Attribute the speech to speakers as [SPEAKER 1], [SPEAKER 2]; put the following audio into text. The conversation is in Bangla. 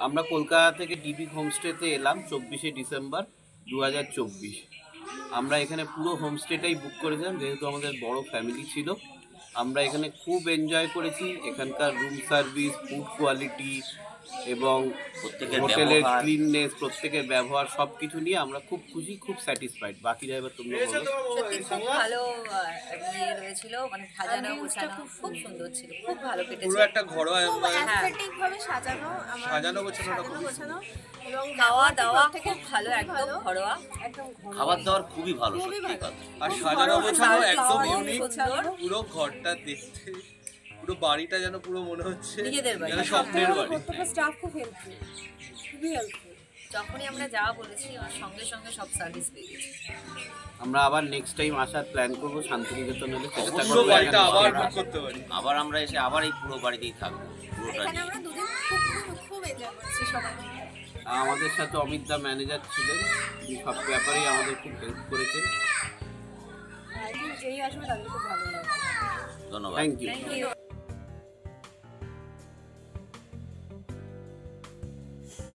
[SPEAKER 1] আমরা কলকাতা থেকে ডিবি হোমস্টেতে এলাম 24শে ডিসেম্বর 2024। আমরা এখানে পুরো হোমস্টেটাই বুক করেছিলাম, যেহেতু আমাদের বড় ফ্যামিলি ছিল। আমরা এখানে খুব এনজয় করেছি। এখানকার রুম সার্ভিস, ফুড কোয়ালিটি এবং হোটেলের ক্লিননেস, প্রত্যেকের ব্যবহার সব কিছু নিয়ে আমরা খুব খুশি, খুব স্যাটিসফাইড। বাকি ড্রাইভার তোমরা বলো।
[SPEAKER 2] সত্যি খুব ভালো ইয়ে রয়েছিল, মানে সাজানো গোছানো খুব সুন্দর ছিল, খুব ভালো কেটেছে।
[SPEAKER 3] পুরো একটা ঘরোয়া
[SPEAKER 4] অ্যাস্থেটিক ভাবে সাজানো গোছানো এবং
[SPEAKER 2] খাওয়া দাওয়া খুব ভালো, একদম ঘরোয়া,
[SPEAKER 5] খাবার দাবার খুবই ভালো, সত্যি কথা।
[SPEAKER 3] আর সাজানো গোছানো একদম ইউনিক।
[SPEAKER 2] সুন্দর।
[SPEAKER 3] পুরো ঘরটা দেখতে, পুরো বাড়িটা যেন পুরো মনে হচ্ছে
[SPEAKER 2] নিজেদের বাড়ি।
[SPEAKER 3] যেন স্বপ্নের বাড়ি।
[SPEAKER 4] প্রত্যেকটা স্টাফ খুব হেল্পফুল, খুবই হেল্পফুল।
[SPEAKER 2] যখনই আমরা যা বলেছি ওর সঙ্গে সঙ্গে সব সার্ভিস পেয়ে গেছি।
[SPEAKER 1] আমরা আবার নেক্সট টাইম আসার প্ল্যান করবো শান্তিনিকেতন হলে। চেষ্টা
[SPEAKER 3] পুরো
[SPEAKER 1] করবো
[SPEAKER 3] বাড়িটা আবার
[SPEAKER 1] এখানে
[SPEAKER 3] বুক করতে পারি।
[SPEAKER 5] আবার আমরা এসে আবার এই পুরো বাড়িতেই থাকবো পুরোটা
[SPEAKER 4] এখানে
[SPEAKER 5] নিয়ে।
[SPEAKER 4] আমরা দুদিন খুব এনজয় করেছি সবাই মিলে।
[SPEAKER 1] আমাদের সাথে অমিত দা ম্যানেজার ছিলেন, তিনি সব ব্যাপারেই আমাদের খুব হেল্প করেছেন।
[SPEAKER 4] যেই আসবে তাদের খুব ভালো লাগে।
[SPEAKER 5] ধন্যবাদ।
[SPEAKER 1] Thank you.
[SPEAKER 2] Thank you.